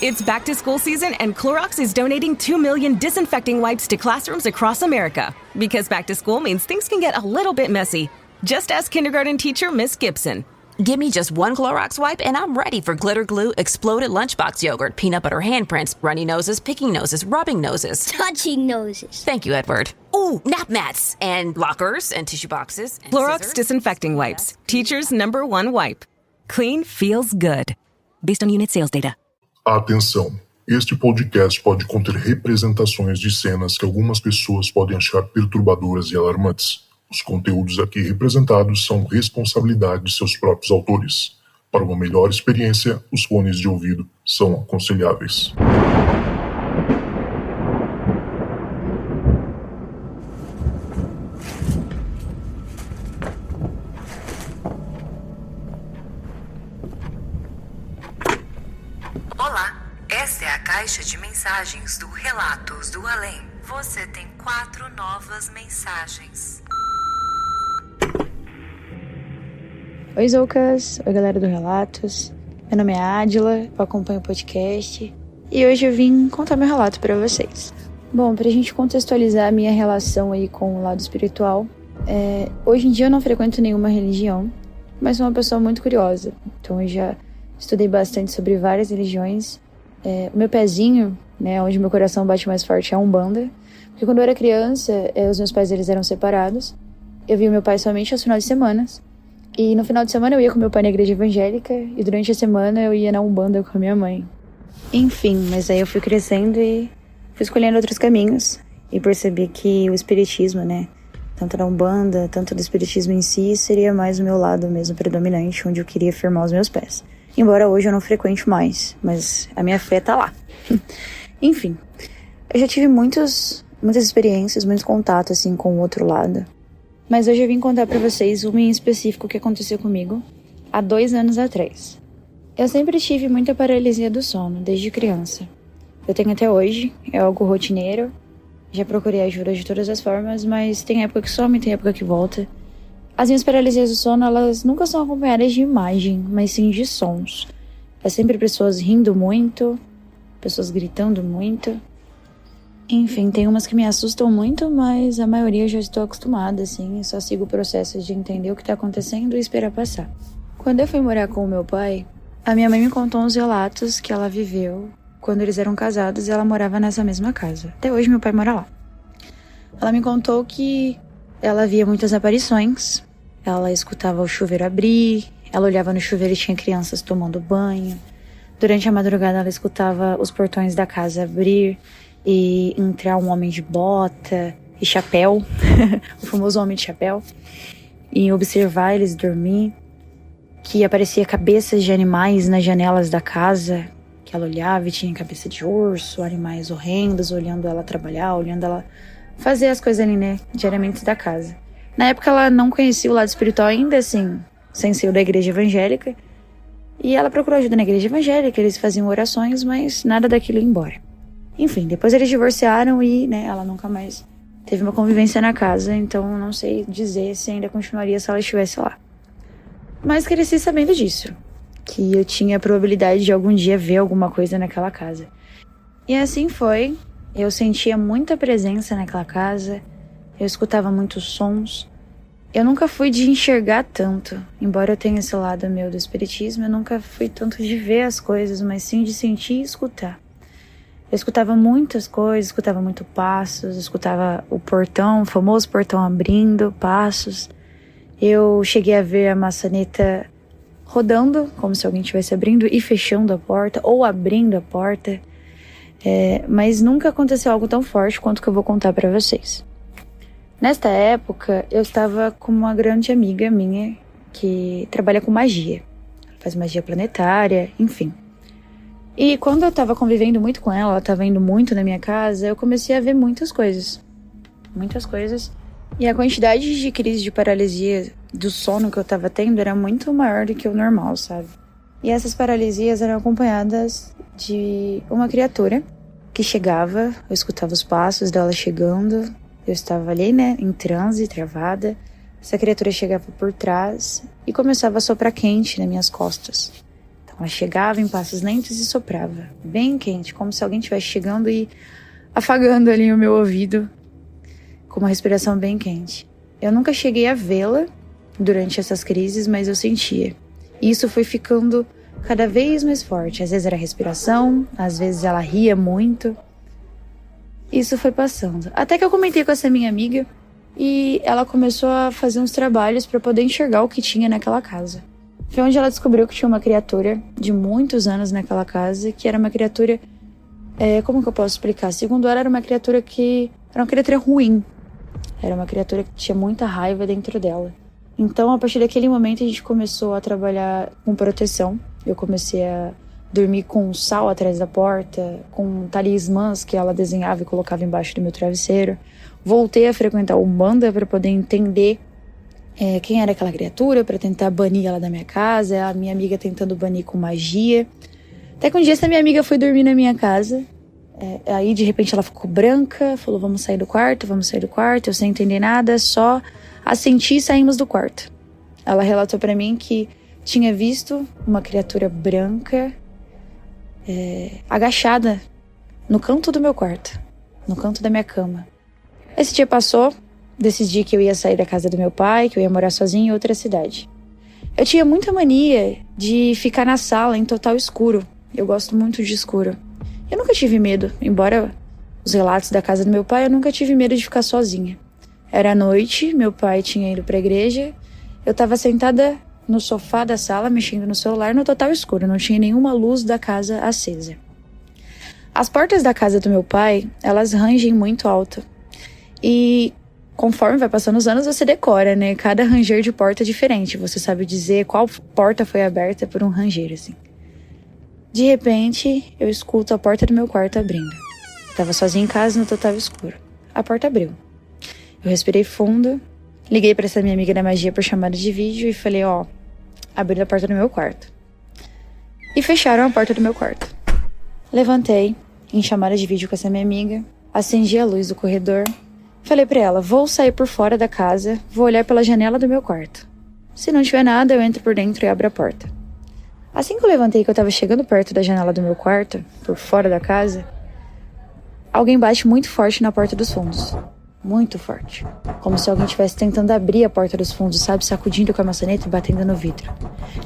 It's back to school season and Clorox is donating 2 million disinfecting wipes to classrooms across America. Because back to school means things can get a little bit messy. Just ask kindergarten teacher Miss Gibson. Give me just one Clorox wipe and I'm ready for glitter glue, exploded lunchbox yogurt, peanut butter handprints, runny noses, picking noses, rubbing noses. Touching noses. Thank you, Edward. Ooh, nap mats and lockers and tissue boxes. And Clorox scissors. disinfecting wipes. Teacher's #1 wipe. Clean feels good. Based on unit sales data. Atenção! Este podcast pode conter representações de cenas que algumas pessoas podem achar perturbadoras e alarmantes. Os conteúdos aqui representados são responsabilidade de seus próprios autores. Para uma melhor experiência, os fones de ouvido são aconselháveis. Olá, esta é a caixa de mensagens do Relatos do Além. Você tem 4 novas mensagens. Oi, Zoucas! Oi, galera do Relatos. Meu nome é Adila, eu acompanho o podcast e hoje eu vim contar meu relato pra vocês. Bom, pra gente contextualizar a minha relação aí com o lado espiritual, hoje em dia eu não frequento nenhuma religião, mas sou uma pessoa muito curiosa, então eu já estudei bastante sobre várias religiões. O meu pezinho, né, onde meu coração bate mais forte, é a Umbanda, porque quando eu era criança, os meus pais eles eram separados, eu via meu pai somente aos finais de semana. E no final de semana eu ia com meu pai na igreja evangélica e durante a semana eu ia na Umbanda com a minha mãe. Enfim, mas aí eu fui crescendo e fui escolhendo outros caminhos e percebi que o espiritismo, né, tanto da Umbanda, tanto do espiritismo em si, seria mais o meu lado mesmo predominante, onde eu queria firmar os meus pés. Embora hoje eu não frequente mais, mas a minha fé tá lá. Enfim, eu já tive muitas experiências, muitos contatos assim com o outro lado. Mas hoje eu vim contar pra vocês uma em específico que aconteceu comigo há 2 anos atrás. Eu sempre tive muita paralisia do sono, desde criança. Eu tenho até hoje, é algo rotineiro. Já procurei ajuda de todas as formas, mas tem época que some, tem época que volta. As minhas paralisias do sono, elas nunca são acompanhadas de imagem, mas sim de sons. É sempre pessoas rindo muito, pessoas gritando muito. Enfim, tem umas que me assustam muito, mas a maioria eu já estou acostumada, assim, e só sigo o processo de entender o que está acontecendo e esperar passar. Quando eu fui morar com o meu pai, a minha mãe me contou uns relatos que ela viveu quando eles eram casados e ela morava nessa mesma casa. Até hoje meu pai mora lá. Ela me contou que ela via muitas aparições, ela escutava o chuveiro abrir, ela olhava no chuveiro e tinha crianças tomando banho. Durante a madrugada ela escutava os portões da casa abrir e entrar um homem de bota e chapéu, o famoso homem de chapéu, e observar eles dormir, que aparecia cabeças de animais nas janelas da casa, que ela olhava e tinha cabeça de urso, animais horrendos, olhando ela trabalhar, olhando ela fazer as coisas ali, né, diariamente da casa. Na época ela não conhecia o lado espiritual ainda, assim, sem ser o da igreja evangélica, e ela procurou ajuda na igreja evangélica, eles faziam orações, mas nada daquilo ia embora. Enfim, depois eles divorciaram e, né, ela nunca mais teve uma convivência na casa, então não sei dizer se ainda continuaria se ela estivesse lá. Mas cresci sabendo disso, que eu tinha a probabilidade de algum dia ver alguma coisa naquela casa. E assim foi, eu sentia muita presença naquela casa, eu escutava muitos sons. Eu nunca fui de enxergar tanto, embora eu tenha esse lado meu do espiritismo, eu nunca fui tanto de ver as coisas, mas sim de sentir e escutar. Eu escutava muitas coisas, escutava muito passos, escutava o portão, o famoso portão abrindo, passos. Eu cheguei a ver a maçaneta rodando, como se alguém estivesse abrindo e fechando a porta, ou abrindo a porta. Mas nunca aconteceu algo tão forte quanto que eu vou contar pra vocês. Nesta época, eu estava com uma grande amiga minha que trabalha com magia. Faz magia planetária, enfim. E quando eu tava convivendo muito com ela tava indo muito na minha casa, eu comecei a ver muitas coisas. Muitas coisas. E a quantidade de crise de paralisia do sono que eu tava tendo era muito maior do que o normal, sabe? E essas paralisias eram acompanhadas de uma criatura que chegava, eu escutava os passos dela chegando, eu estava ali, né, em transe, travada. Essa criatura chegava por trás e começava a soprar quente nas minhas costas. Ela chegava em passos lentos e soprava, bem quente, como se alguém estivesse chegando e afagando ali o meu ouvido com uma respiração bem quente. Eu nunca cheguei a vê-la durante essas crises, mas eu sentia. E isso foi ficando cada vez mais forte. Às vezes era respiração, às vezes ela ria muito. Isso foi passando. Até que eu comentei com essa minha amiga e ela começou a fazer uns trabalhos para poder enxergar o que tinha naquela casa. Foi onde ela descobriu que tinha uma criatura de muitos anos naquela casa, que era uma criatura... como que eu posso explicar? Segundo ela, era uma criatura ruim. Era uma criatura que tinha muita raiva dentro dela. Então, a partir daquele momento, a gente começou a trabalhar com proteção. Eu comecei a dormir com sal atrás da porta, com talismãs que ela desenhava e colocava embaixo do meu travesseiro. Voltei a frequentar a Umbanda para poder entender quem era aquela criatura, para tentar banir ela da minha casa, a minha amiga tentando banir com magia. Até que um dia essa minha amiga foi dormir na minha casa, aí de repente ela ficou branca, falou vamos sair do quarto, eu sem entender nada, só assenti e saímos do quarto. Ela relatou para mim que tinha visto uma criatura branca agachada no canto do meu quarto, no canto da minha cama. Esse dia passou. Decidi que eu ia sair da casa do meu pai, que eu ia morar sozinha em outra cidade. Eu tinha muita mania de ficar na sala em total escuro. Eu gosto muito de escuro. Eu nunca tive medo, embora os relatos da casa do meu pai, eu nunca tive medo de ficar sozinha. Era noite, meu pai tinha ido pra igreja, eu estava sentada no sofá da sala, mexendo no celular, no total escuro, não tinha nenhuma luz da casa acesa. As portas da casa do meu pai, elas rangem muito alto. E conforme vai passando os anos, você decora, né? Cada ranger de porta é diferente. Você sabe dizer qual porta foi aberta por um ranger, assim. De repente, eu escuto a porta do meu quarto abrindo. Tava sozinha em casa no total escuro. A porta abriu. Eu respirei fundo, liguei pra essa minha amiga da magia por chamada de vídeo e falei, abriram a porta do meu quarto. E fecharam a porta do meu quarto. Levantei, em chamada de vídeo com essa minha amiga, acendi a luz do corredor. Falei pra ela, vou sair por fora da casa, vou olhar pela janela do meu quarto. Se não tiver nada, eu entro por dentro e abro a porta. Assim que eu levantei, que eu tava chegando perto da janela do meu quarto, por fora da casa, alguém bate muito forte na porta dos fundos. Muito forte. Como se alguém estivesse tentando abrir a porta dos fundos, sabe? Sacudindo com a maçaneta e batendo no vidro.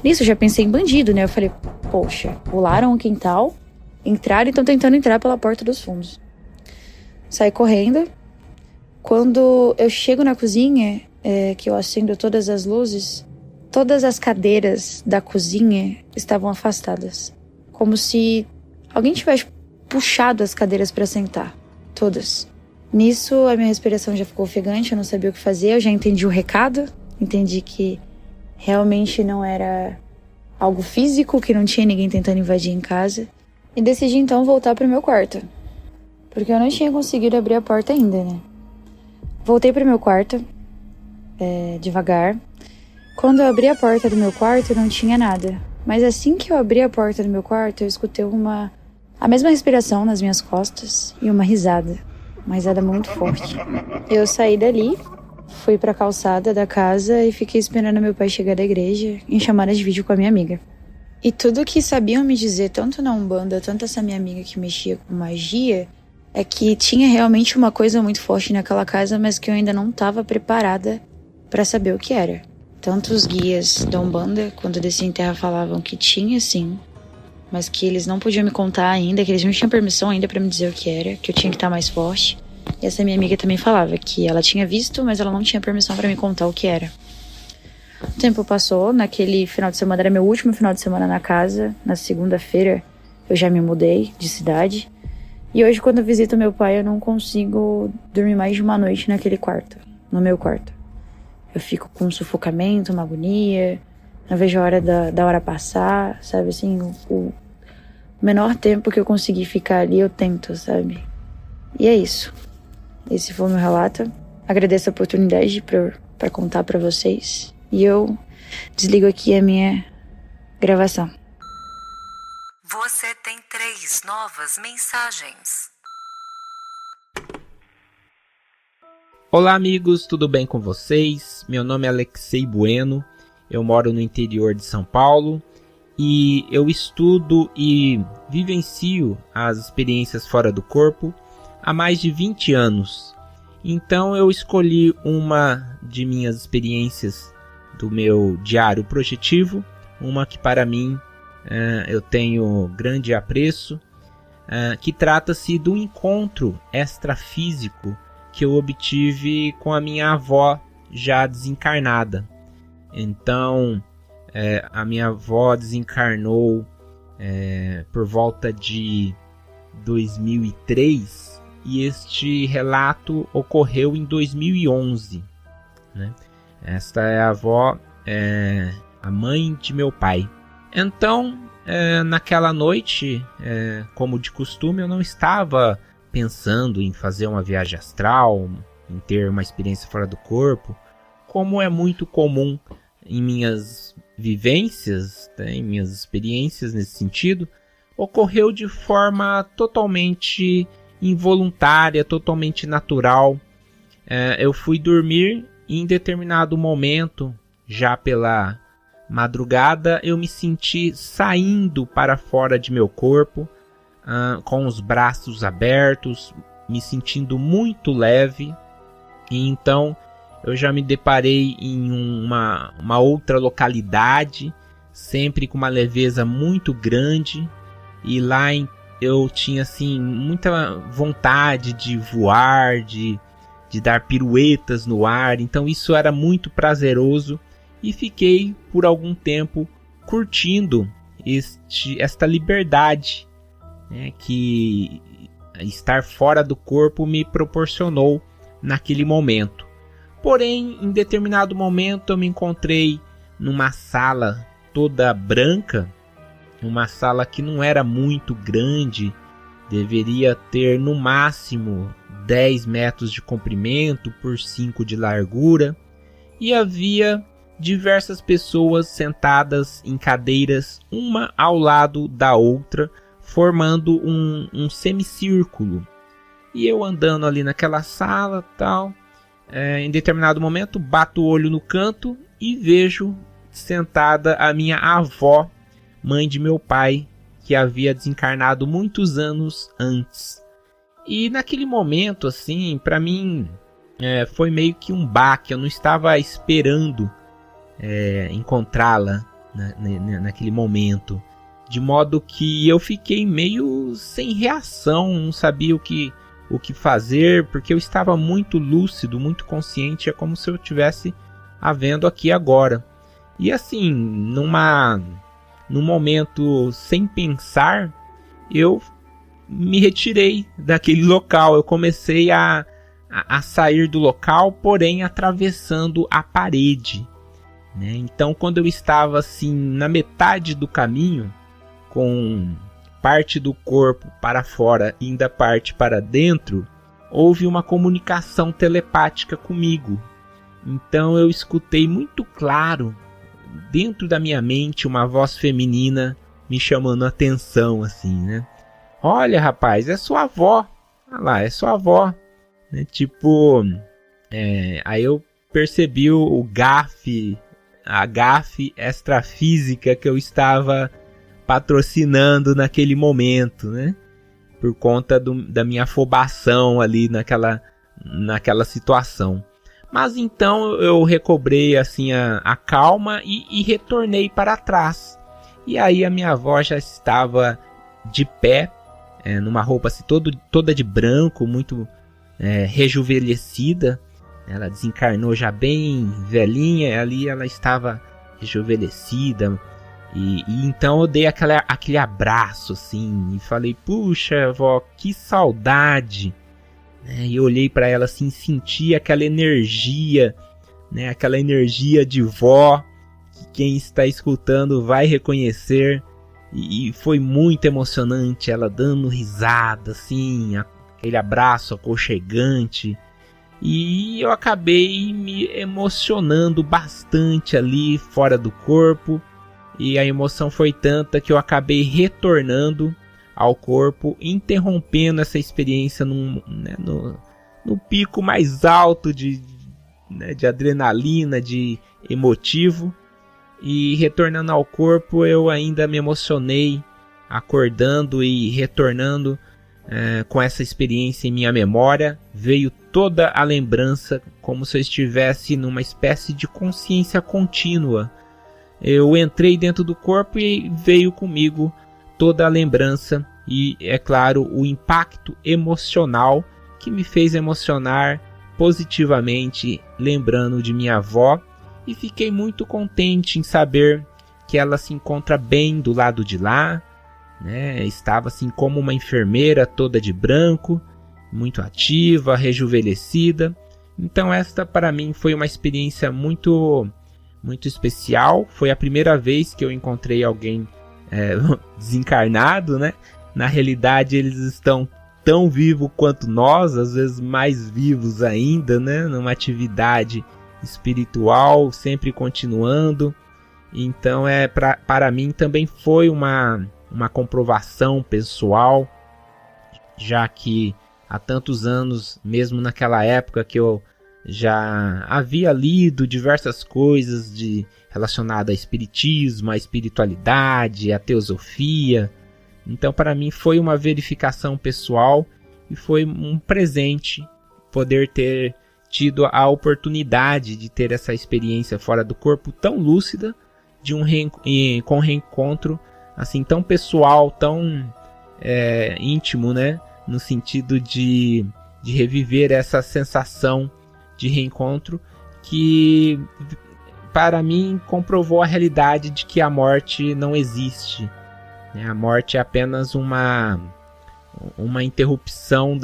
Nisso eu já pensei em bandido, né? Eu falei, poxa, pularam o quintal, entraram e estão tentando entrar pela porta dos fundos. Saí correndo. Quando eu chego na cozinha, que eu acendo todas as luzes, todas as cadeiras da cozinha estavam afastadas. Como se alguém tivesse puxado as cadeiras para sentar. Todas. Nisso, a minha respiração já ficou ofegante, eu não sabia o que fazer, eu já entendi o recado. Entendi que realmente não era algo físico, que não tinha ninguém tentando invadir em casa. E decidi então voltar pro meu quarto. Porque eu não tinha conseguido abrir a porta ainda, né? Voltei pro meu quarto, devagar. Quando eu abri a porta do meu quarto, não tinha nada. Mas assim que eu abri a porta do meu quarto, eu escutei a mesma respiração nas minhas costas e uma risada muito forte. Eu saí dali, fui pra calçada da casa e fiquei esperando meu pai chegar da igreja em chamada de vídeo com a minha amiga. E tudo que sabiam me dizer, tanto na Umbanda, tanto essa minha amiga que mexia com magia, é que tinha realmente uma coisa muito forte naquela casa, mas que eu ainda não estava preparada para saber o que era. Tanto os guias da Umbanda, quando desci em terra, falavam que tinha sim, mas que eles não podiam me contar ainda, que eles não tinham permissão ainda para me dizer o que era, que eu tinha que estar mais forte. E essa minha amiga também falava que ela tinha visto, mas ela não tinha permissão para me contar o que era. O tempo passou, naquele final de semana, era meu último final de semana na casa. Na segunda-feira eu já me mudei de cidade. E hoje, quando eu visito meu pai, eu não consigo dormir mais de uma noite naquele quarto, no meu quarto. Eu fico com um sufocamento, uma agonia, não vejo a hora da hora passar, sabe, assim, o menor tempo que eu conseguir ficar ali, eu tento, sabe. E é isso. Esse foi o meu relato. Agradeço a oportunidade pra contar pra vocês. E eu desligo aqui a minha gravação. Você tem 3 novas mensagens. Olá amigos, tudo bem com vocês? Meu nome é Alexei Bueno, eu moro no interior de São Paulo e eu estudo e vivencio as experiências fora do corpo há mais de 20 anos. Então eu escolhi uma de minhas experiências do meu diário projetivo, uma que para mim eu tenho grande apreço, que trata-se do encontro extrafísico que eu obtive com a minha avó já desencarnada. Então, a minha avó desencarnou por volta de 2003 e este relato ocorreu em 2011. Né? Esta é a avó, a mãe de meu pai. Então, naquela noite, como de costume, eu não estava pensando em fazer uma viagem astral, em ter uma experiência fora do corpo, como é muito comum em minhas vivências, em minhas experiências nesse sentido, ocorreu de forma totalmente involuntária, totalmente natural. Eu fui dormir e em determinado momento, já pela madrugada, eu me senti saindo para fora de meu corpo, com os braços abertos, me sentindo muito leve. E então eu já me deparei em uma outra localidade, sempre com uma leveza muito grande. E lá eu tinha assim muita vontade de voar, de dar piruetas no ar. Então isso era muito prazeroso e fiquei por algum tempo curtindo esta liberdade, né, que estar fora do corpo me proporcionou naquele momento. Porém, em determinado momento eu me encontrei numa sala toda branca, uma sala que não era muito grande, deveria ter no máximo 10 metros de comprimento por 5 de largura, e havia diversas pessoas sentadas em cadeiras uma ao lado da outra, formando um semicírculo. E eu andando ali naquela sala, tal, em determinado momento bato o olho no canto e vejo sentada a minha avó, mãe de meu pai, que havia desencarnado muitos anos antes. E naquele momento, assim, para mim foi meio que um baque. Eu não estava esperando encontrá-la naquele momento, de modo que eu fiquei meio sem reação, não sabia o que fazer, porque eu estava muito lúcido, muito consciente, é como se eu estivesse a vendo aqui agora. E assim, num momento sem pensar, eu me retirei daquele local, eu comecei a sair do local, porém atravessando a parede, né? Então, quando eu estava assim na metade do caminho, com parte do corpo para fora e ainda parte para dentro, houve uma comunicação telepática comigo. Então eu escutei muito claro, dentro da minha mente, uma voz feminina me chamando a atenção, assim, né? Olha, rapaz, é sua avó. Olha lá, é sua avó. Né? Tipo, aí eu percebi a gafe extrafísica que eu estava patrocinando naquele momento, né? Por conta da minha afobação ali naquela situação. Mas então eu recobrei assim a calma e retornei para trás. E aí a minha avó já estava de pé, numa roupa assim, toda de branco, muito rejuvenescida. Ela desencarnou já bem velhinha, ali ela estava rejuvenescida. E então eu dei aquele abraço assim e falei: puxa, vó, que saudade. E olhei para ela assim, senti aquela energia, né, aquela energia de vó, que quem está escutando vai reconhecer. E foi muito emocionante, ela dando risada assim, aquele abraço aconchegante. E eu acabei me emocionando bastante ali fora do corpo. E a emoção foi tanta que eu acabei retornando ao corpo, interrompendo essa experiência no pico mais alto de adrenalina, de emotivo. e retornando ao corpo eu ainda me emocionei, acordando e retornando com essa experiência em minha memória. Veio toda a lembrança, como se eu estivesse numa espécie de consciência contínua. Eu entrei dentro do corpo e veio comigo toda a lembrança e, é claro, o impacto emocional que me fez emocionar positivamente, lembrando de minha avó, e fiquei muito contente em saber que ela se encontra bem do lado de lá, né? Estava assim como uma enfermeira toda de branco, muito ativa, rejuvenescida. Então esta para mim foi uma experiência muito especial. Foi a primeira vez que eu encontrei alguém desencarnado, né? Na realidade eles estão tão vivos quanto nós, às vezes mais vivos ainda, né? Numa atividade espiritual, sempre continuando. Então para mim também foi uma comprovação pessoal, já que há tantos anos, mesmo naquela época que eu já havia lido diversas coisas relacionadas a espiritismo, a espiritualidade, a teosofia. Então para mim foi uma verificação pessoal e foi um presente poder ter tido a oportunidade de ter essa experiência fora do corpo tão lúcida, com reencontro assim tão pessoal, tão íntimo, né? No sentido de reviver essa sensação de reencontro que para mim comprovou a realidade de que a morte não existe, né? A morte é apenas uma interrupção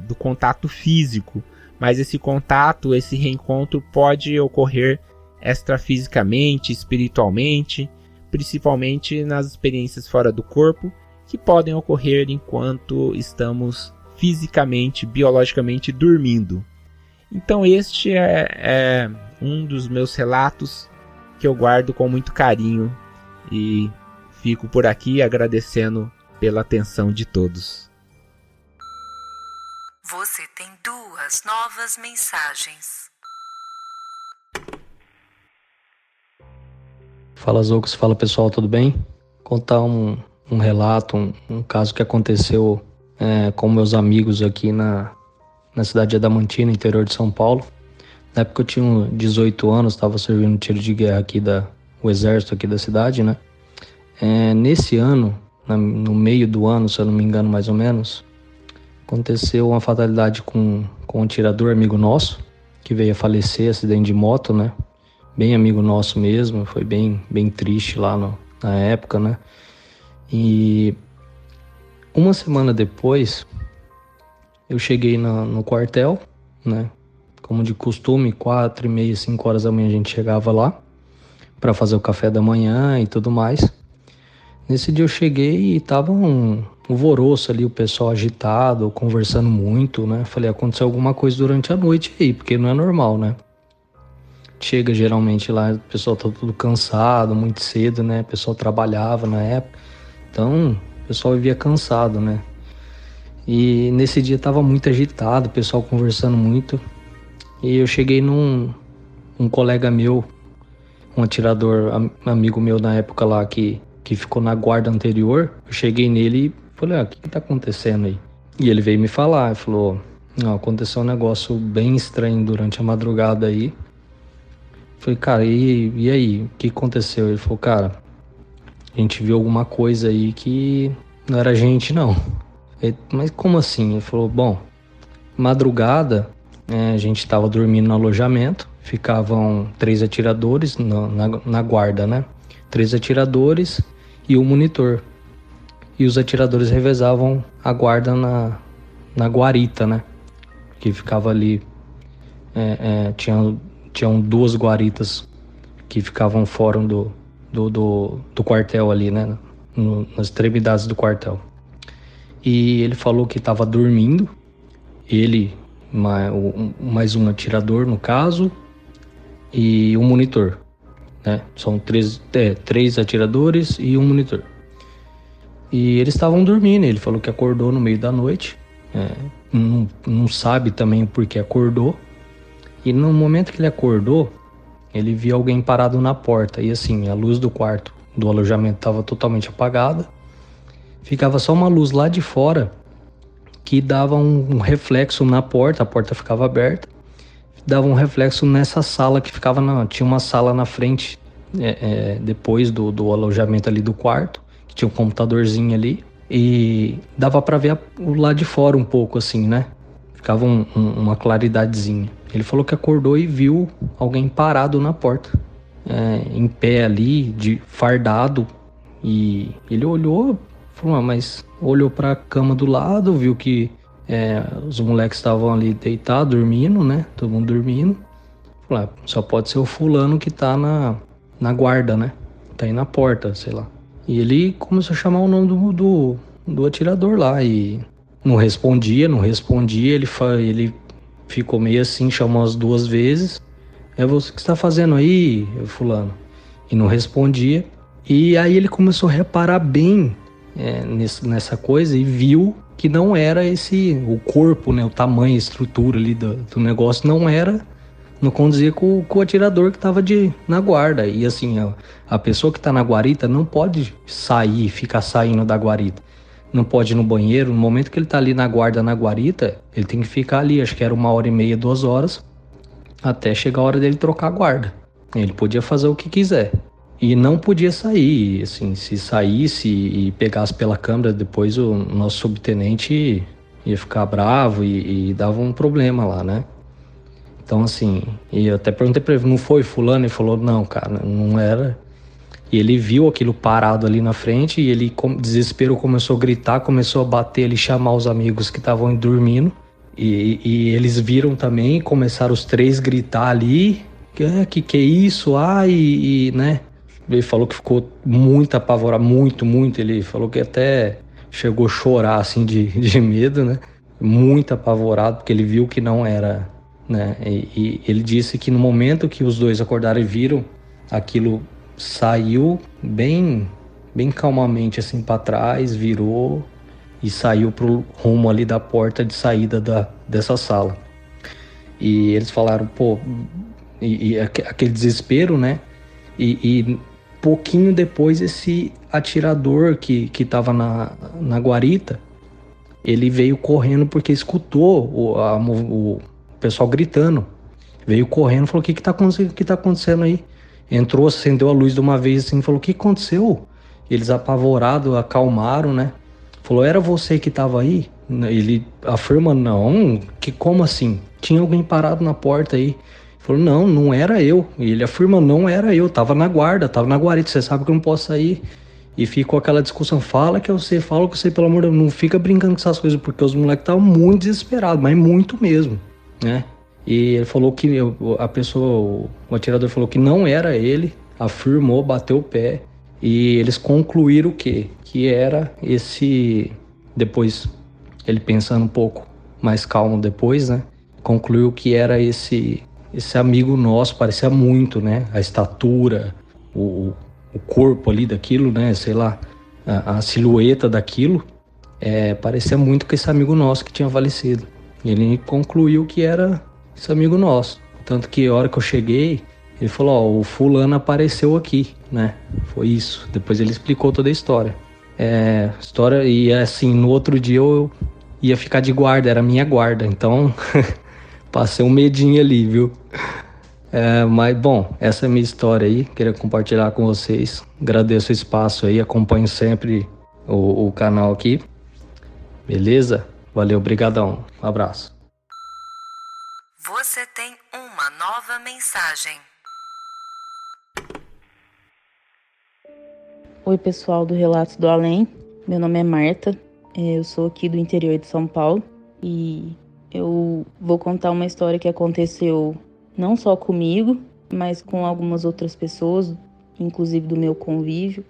do contato físico, mas esse contato, esse reencontro pode ocorrer extrafisicamente, espiritualmente, principalmente nas experiências fora do corpo, que podem ocorrer enquanto estamos fisicamente, biologicamente dormindo. Então este é um dos meus relatos que eu guardo com muito carinho e fico por aqui agradecendo pela atenção de todos. Você tem 2 novas mensagens. Fala Zoucas, fala pessoal, tudo bem? Contar um relato, um caso que aconteceu com meus amigos aqui na cidade de Adamantina, interior de São Paulo. Na época eu tinha 18 anos, estava servindo tiro de guerra aqui o exército aqui da cidade, né? Nesse ano, no meio do ano, se eu não me engano mais ou menos, aconteceu uma fatalidade com um atirador amigo nosso, que veio a falecer, acidente de moto, né? Bem amigo nosso mesmo, foi bem triste lá na época, né? E uma semana depois, eu cheguei no quartel, né? Como de costume, 4h30, 5 horas da manhã a gente chegava lá para fazer o café da manhã e tudo mais. Nesse dia eu cheguei e tava um alvoroço ali, o pessoal agitado, conversando muito, né? Falei, aconteceu alguma coisa durante a noite aí, porque não é normal, né? Chega geralmente lá, o pessoal tá tudo cansado, muito cedo, né? O pessoal trabalhava na época, então o pessoal vivia cansado, né? E nesse dia tava muito agitado, o pessoal conversando muito. E eu cheguei um colega meu, um atirador, amigo meu na época lá, que ficou na guarda anterior. Eu cheguei nele e falei, o que tá acontecendo aí? E ele veio me falar, ele falou, não, aconteceu um negócio bem estranho durante a madrugada aí. Falei, cara, e aí? O que aconteceu? Ele falou, cara, a gente viu alguma coisa aí que não era gente, não. Falei, mas como assim? Ele falou, bom, madrugada, a gente tava dormindo no alojamento, ficavam 3 atiradores na guarda, né? 3 atiradores e um monitor. E os atiradores revezavam a guarda na guarita, né? Que ficava ali, tinham 2 guaritas que ficavam fora do quartel ali, né? Nas extremidades do quartel. E ele falou que estava dormindo, ele, mais um atirador no caso, e um monitor, né? São 3 atiradores e um monitor. E eles estavam dormindo, ele falou que acordou no meio da noite, não sabe também por que acordou. E no momento que ele acordou, ele viu alguém parado na porta. E assim, a luz do quarto do alojamento estava totalmente apagada. Ficava só uma luz lá de fora que dava um reflexo na porta. A porta ficava aberta. Dava um reflexo nessa sala que ficava tinha uma sala na frente, depois do alojamento ali do quarto, que tinha um computadorzinho ali. E dava para ver o lado de fora um pouco assim, né? Ficava uma claridadezinha. Ele falou que acordou e viu alguém parado na porta, em pé ali, fardado. E ele olhou, falou, mas olhou para a cama do lado, viu que os moleques estavam ali deitados, dormindo, né? Todo mundo dormindo. Falou, só pode ser o fulano que tá na guarda, né? Tá aí na porta, sei lá. E ele começou a chamar o nome do atirador lá e não respondia. Ele ficou meio assim, chamou as 2 vezes. É você que está fazendo aí, fulano? E não respondia. E aí ele começou a reparar bem nessa coisa e viu que não era o corpo, né? O tamanho, a estrutura ali do negócio não condizia com o atirador que estava na guarda. E assim, a pessoa que está na guarita não pode ficar saindo da guarita. Não pode ir no banheiro. No momento que ele está ali na guarita, ele tem que ficar ali, acho que era 1h30, 2 horas, até chegar a hora dele trocar a guarda. Ele podia fazer o que quiser. E não podia sair. Assim, se saísse e pegasse pela câmera, depois o nosso subtenente ia ficar bravo e dava um problema lá, né? Então, assim, e eu até perguntei pra ele, não foi fulano? Ele falou, não, cara, não era. E ele viu aquilo parado ali na frente e ele, com desespero, começou a gritar, começou a bater ali, chamar os amigos que estavam dormindo. E eles viram também, começaram os 3 a gritar ali, que é isso? Né? Ele falou que ficou muito apavorado, muito. Ele falou que até chegou a chorar, assim, de medo, né? Muito apavorado, porque ele viu que não era... né? E ele disse que no momento que os 2 acordaram e viram, aquilo saiu bem calmamente assim para trás, virou e saiu pro rumo ali da porta de saída dessa sala. E eles falaram, aquele desespero, né? E pouquinho depois esse atirador que tava na guarita, ele veio correndo porque escutou o pessoal gritando. Veio correndo, falou, o que tá acontecendo aí? Entrou, acendeu a luz de uma vez assim, falou, o que aconteceu? Eles apavorados, acalmaram, né? Falou, era você que tava aí? Ele afirma, não, como assim? Tinha alguém parado na porta aí. Falou, não era eu. E ele afirma, não era eu, tava na guarda, tava na guarita, você sabe que eu não posso sair. E ficou aquela discussão, fala que você, pelo amor de Deus, não fica brincando com essas coisas, porque os moleques estavam muito desesperados, mas muito mesmo, né? E ele falou que o atirador falou que não era ele, afirmou, bateu o pé, e eles concluíram o quê? Que era depois, ele pensando um pouco mais calmo depois, né? Concluiu que era esse amigo nosso, parecia muito, né? A estatura, o corpo ali daquilo, né? Sei lá, a silhueta daquilo, parecia muito com esse amigo nosso que tinha falecido. Ele concluiu que era esse amigo nosso. Tanto que a hora que eu cheguei, ele falou, o fulano apareceu aqui, né? Foi isso. Depois ele explicou toda a história. E assim, no outro dia eu ia ficar de guarda, era minha guarda. Então, passei um medinho ali, viu? Mas, bom, essa é a minha história aí. Queria compartilhar com vocês. Agradeço o espaço aí, acompanho sempre o canal aqui. Beleza? Valeu, brigadão. Um abraço. Você tem uma nova mensagem. Oi, pessoal do Relatos do Além. Meu nome é Marta. Eu sou aqui do interior de São Paulo. E eu vou contar uma história que aconteceu não só comigo, mas com algumas outras pessoas, inclusive do meu convívio.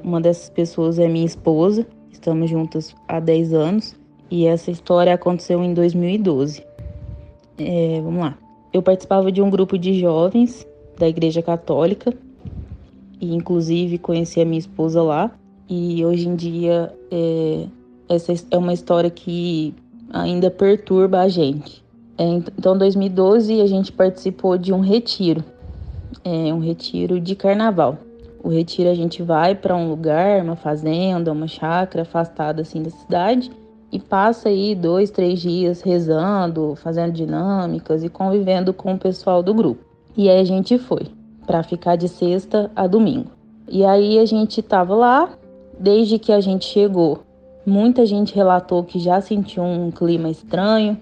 Uma dessas pessoas é minha esposa. Estamos juntas há 10 anos. E essa história aconteceu em 2012. Vamos lá. Eu participava de um grupo de jovens da Igreja Católica e inclusive conheci a minha esposa lá. E hoje em dia essa é uma história que ainda perturba a gente. Então, em 2012, a gente participou de um retiro. um retiro de carnaval. O retiro a gente vai para um lugar, uma fazenda, uma chácara afastada assim da cidade e passa aí 2, 3 dias rezando, fazendo dinâmicas e convivendo com o pessoal do grupo. E aí a gente foi para ficar de sexta a domingo. E aí a gente estava lá, desde que a gente chegou, muita gente relatou que já sentiu um clima estranho.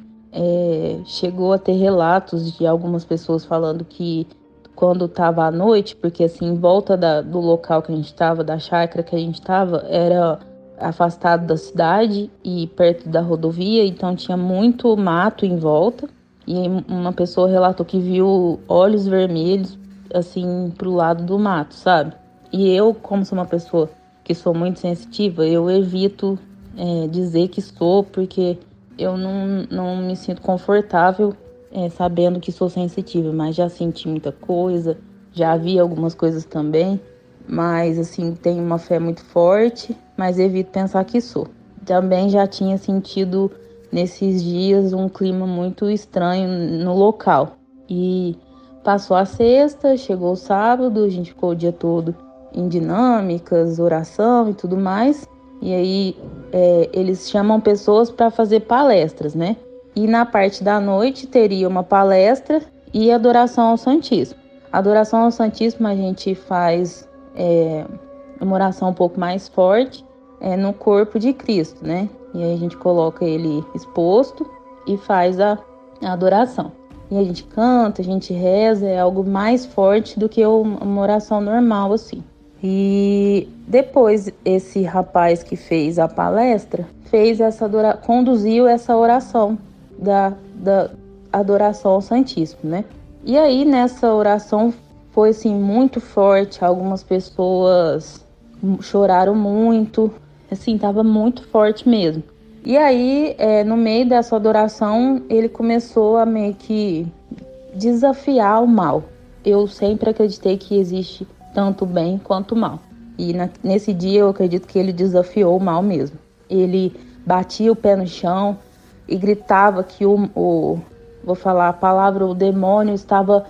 Chegou a ter relatos de algumas pessoas falando que quando estava à noite, porque assim, em volta do local que a gente estava, da chácara que a gente estava, era afastado da cidade e perto da rodovia, então tinha muito mato em volta. E uma pessoa relatou que viu olhos vermelhos, assim, pro lado do mato, sabe? E eu, como sou uma pessoa que sou muito sensitiva, eu evito dizer que sou, porque eu não me sinto confortável sabendo que sou sensitiva, mas já senti muita coisa, já vi algumas coisas também, mas assim, tenho uma fé muito forte, mas evito pensar que sou. Também já tinha sentido nesses dias um clima muito estranho no local. E passou a sexta, chegou o sábado, a gente ficou o dia todo em dinâmicas, oração e tudo mais. E aí eles chamam pessoas para fazer palestras, né? E na parte da noite teria uma palestra e adoração ao Santíssimo. A adoração ao Santíssimo a gente faz uma oração um pouco mais forte no corpo de Cristo, né? E aí a gente coloca ele exposto e faz a adoração. E a gente canta, a gente reza, é algo mais forte do que uma oração normal, assim. E depois esse rapaz que fez a palestra conduziu essa oração da adoração ao Santíssimo, né? E aí nessa oração foi assim muito forte, algumas pessoas choraram muito, assim, tava muito forte mesmo. E aí no meio dessa adoração ele começou a meio que desafiar o mal. Eu sempre acreditei que existe tanto bem quanto mal. E nesse dia eu acredito que ele desafiou o mal mesmo. Ele batia o pé no chão e gritava que vou falar a palavra, o demônio estava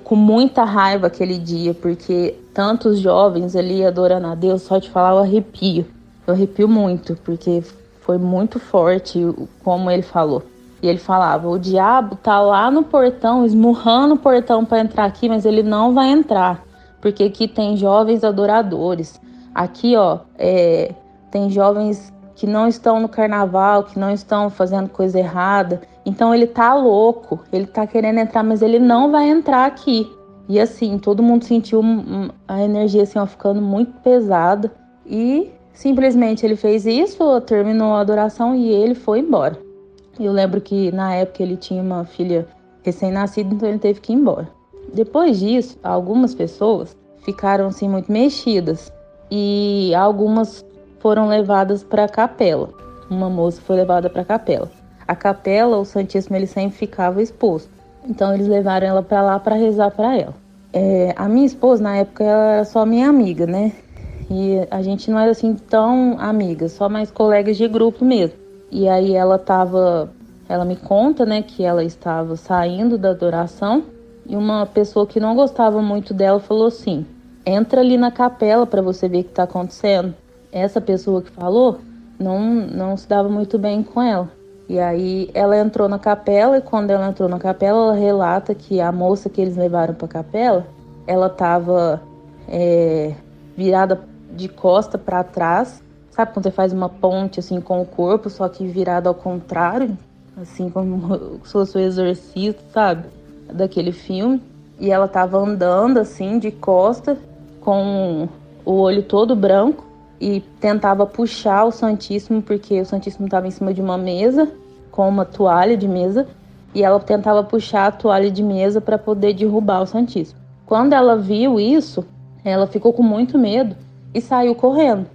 com muita raiva aquele dia, porque tantos jovens ali adorando a Deus, só de falar eu arrepio. Eu arrepio muito, porque foi muito forte como ele falou. E ele falava, o diabo tá lá no portão, esmurrando o portão para entrar aqui, mas ele não vai entrar. Porque aqui tem jovens adoradores. Aqui, tem jovens que não estão no carnaval, que não estão fazendo coisa errada. Então ele tá louco, ele tá querendo entrar, mas ele não vai entrar aqui. E assim, todo mundo sentiu a energia assim, ficando muito pesada. E simplesmente ele fez isso, terminou a adoração e ele foi embora. Eu lembro que na época ele tinha uma filha recém-nascida, então ele teve que ir embora. Depois disso, algumas pessoas ficaram assim muito mexidas e algumas foram levadas para a capela. Uma moça foi levada para a capela. A capela, o Santíssimo, ele sempre ficava exposto. Então eles levaram ela para lá para rezar para ela. A minha esposa, na época, ela era só minha amiga, né? E a gente não era assim tão amiga, só mais colegas de grupo mesmo. E aí ela me conta, né, que ela estava saindo da adoração. E uma pessoa que não gostava muito dela falou assim, entra ali na capela para você ver o que está acontecendo. Essa pessoa que falou não se dava muito bem com ela. E aí ela entrou na capela e quando ela entrou na capela, ela relata que a moça que eles levaram para a capela, ela estava virada de costa para trás. Sabe quando você faz uma ponte assim com o corpo, só que virada ao contrário? Assim como se fosse o exorcista, sabe? Daquele filme. E ela tava andando assim de costa com o olho todo branco e tentava puxar o Santíssimo, porque o Santíssimo estava em cima de uma mesa com uma toalha de mesa e ela tentava puxar a toalha de mesa para poder derrubar o Santíssimo. Quando ela viu isso, ela ficou com muito medo e saiu correndo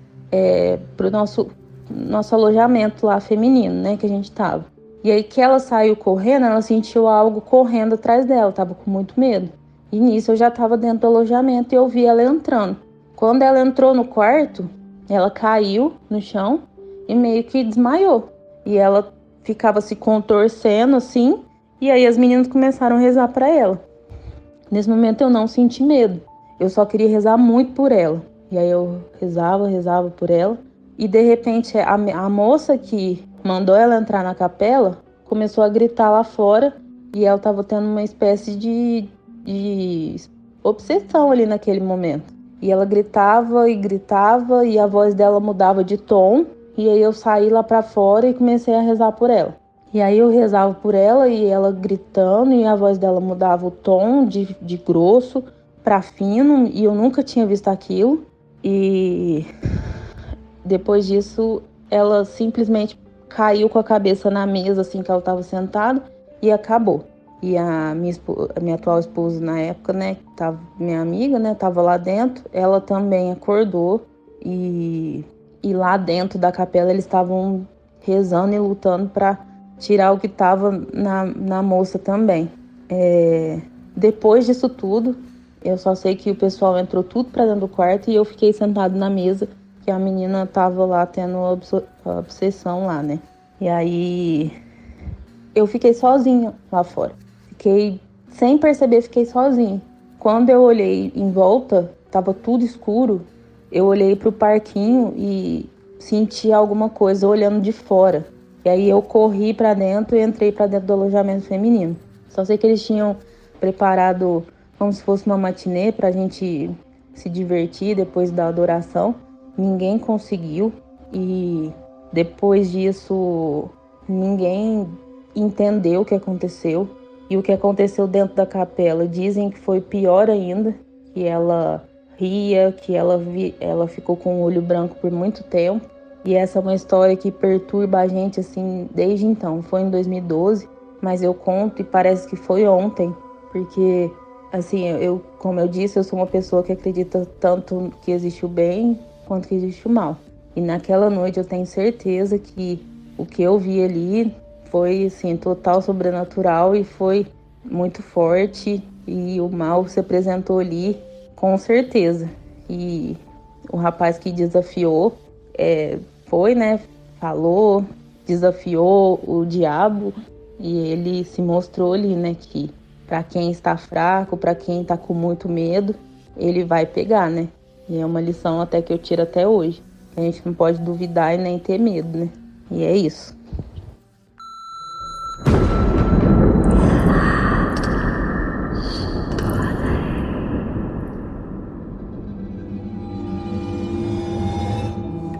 pro nosso alojamento lá feminino, né, que a gente tava. E aí que ela saiu correndo, ela sentiu algo correndo atrás dela, tava com muito medo. E nisso eu já tava dentro do alojamento e eu vi ela entrando. Quando ela entrou no quarto, ela caiu no chão e meio que desmaiou. E ela ficava se contorcendo assim, e aí as meninas começaram a rezar para ela. Nesse momento eu não senti medo. Eu só queria rezar muito por ela. E aí eu rezava por ela. E de repente a moça que mandou ela entrar na capela começou a gritar lá fora. E ela estava tendo uma espécie de obsessão ali naquele momento. E ela gritava e a voz dela mudava de tom. E aí eu saí lá pra fora e comecei a rezar por ela. E aí eu rezava por ela e ela gritando e a voz dela mudava o tom de grosso pra fino. E eu nunca tinha visto aquilo. E depois disso ela simplesmente caiu com a cabeça na mesa assim que ela estava sentada e acabou. E a minha atual esposa na época, né, minha amiga, né, tava lá dentro, ela também acordou e lá dentro da capela eles estavam rezando e lutando para tirar o que estava na moça também. Depois disso tudo, eu só sei que o pessoal entrou tudo para dentro do quarto e eu fiquei sentado na mesa, que a menina tava lá tendo a obsessão lá, né. E aí eu fiquei sozinha lá fora. Sem perceber, fiquei sozinha. Quando eu olhei em volta, tava tudo escuro. Eu olhei pro parquinho e senti alguma coisa olhando de fora. E aí eu corri pra dentro e entrei pra dentro do alojamento feminino. Só sei que eles tinham preparado como se fosse uma matinê pra gente se divertir depois da adoração. Ninguém conseguiu. E depois disso, ninguém entendeu o que aconteceu. E o que aconteceu dentro da capela, dizem que foi pior ainda, que ela ria, que ela ficou com o olho branco por muito tempo. E essa é uma história que perturba a gente assim desde então. Foi em 2012, mas eu conto e parece que foi ontem, porque assim, como eu disse, eu sou uma pessoa que acredita tanto que existe o bem quanto que existe o mal. E naquela noite eu tenho certeza que o que eu vi ali foi assim, total sobrenatural e foi muito forte e o mal se apresentou ali com certeza. E o rapaz que desafiou foi, né, falou, desafiou o diabo e ele se mostrou ali, né, que para quem está fraco, para quem está com muito medo, ele vai pegar, né. E é uma lição até que eu tiro até hoje. A gente não pode duvidar e nem ter medo, né. E é isso.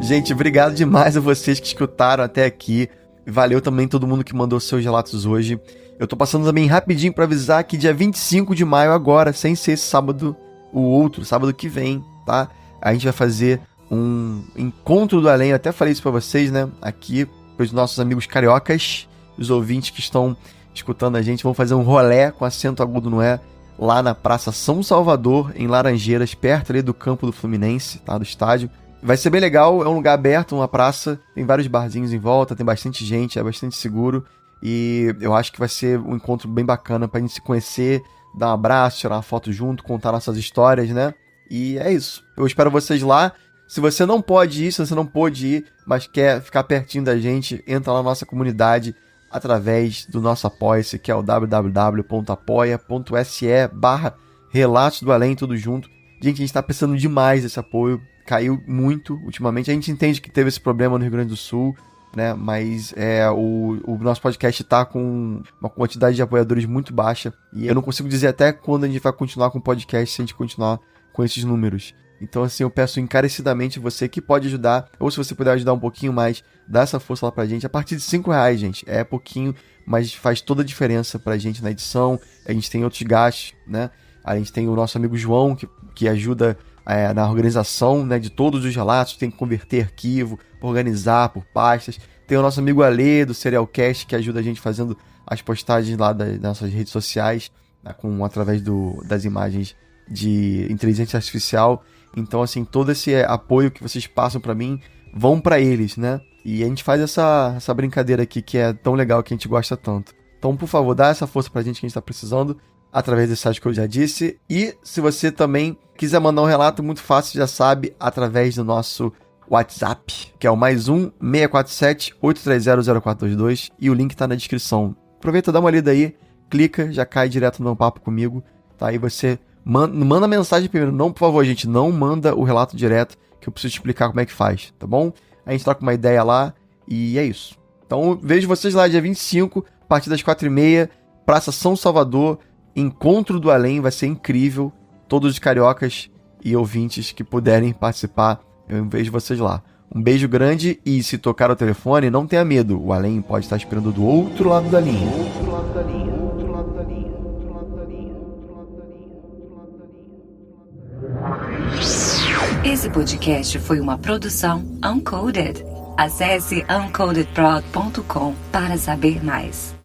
Gente, obrigado demais a vocês que escutaram até aqui. Valeu também todo mundo que mandou seus relatos hoje. Eu tô passando também rapidinho pra avisar que dia 25 de maio agora, sem ser esse sábado, o outro, sábado que vem, tá? A gente vai fazer um encontro do além, eu até falei isso pra vocês, né? Aqui, pros nossos amigos cariocas, os ouvintes que estão escutando a gente, vão fazer um rolê com acento agudo no E, lá na Praça São Salvador, em Laranjeiras, perto ali do campo do Fluminense, tá? Do estádio. Vai ser bem legal, é um lugar aberto, uma praça, tem vários barzinhos em volta, tem bastante gente, é bastante seguro e eu acho que vai ser um encontro bem bacana pra gente se conhecer, dar um abraço, tirar uma foto junto, contar nossas histórias, né? E é isso, eu espero vocês lá. Se você não pode ir, se você não pôde ir, mas quer ficar pertinho da gente, entra lá na nossa comunidade através do nosso Apoia-se, que é o www.apoia.se/Relatos do Além, tudo junto. Gente, a gente tá precisando demais desse apoio. Caiu muito ultimamente. A gente entende que teve esse problema no Rio Grande do Sul, né? Mas o nosso podcast tá com uma quantidade de apoiadores muito baixa. E eu não consigo dizer até quando a gente vai continuar com o podcast se a gente continuar com esses números. Então, assim, eu peço encarecidamente você que pode ajudar, ou se você puder ajudar um pouquinho mais, dá essa força lá pra gente. A partir de R$5, gente. É pouquinho, mas faz toda a diferença pra gente na edição. A gente tem outros gastos, né? A gente tem o nosso amigo João, que ajuda na organização, né, de todos os relatos, tem que converter arquivo, organizar por pastas. Tem o nosso amigo Ale, do Serialcast, que ajuda a gente fazendo as postagens lá das nossas redes sociais, né, através das imagens de inteligência artificial. Então, assim, todo esse apoio que vocês passam para mim, vão para eles, né? E a gente faz essa brincadeira aqui que é tão legal, que a gente gosta tanto. Então, por favor, dá essa força pra gente que a gente tá precisando, através desse site que eu já disse. E se você também quiser mandar um relato, muito fácil, já sabe, através do nosso WhatsApp, que é o +1 647 830 0422, e o link tá na descrição. Aproveita, dá uma lida aí, clica, já cai direto no papo comigo tá? Aí você manda mensagem primeiro. Não, por favor, gente, não manda o relato direto, que eu preciso te explicar como é que faz, tá bom? A gente troca uma ideia lá e é isso. Então, vejo vocês lá dia 25, a partir das 4h30, Praça São Salvador, Encontro do Além, vai ser incrível. Todos os cariocas e ouvintes que puderem participar, eu vejo vocês lá. Um beijo grande e se tocar o telefone, não tenha medo. O Além pode estar esperando do outro lado da linha. Esse podcast foi uma produção Uncoded. Acesse uncodedprod.com para saber mais.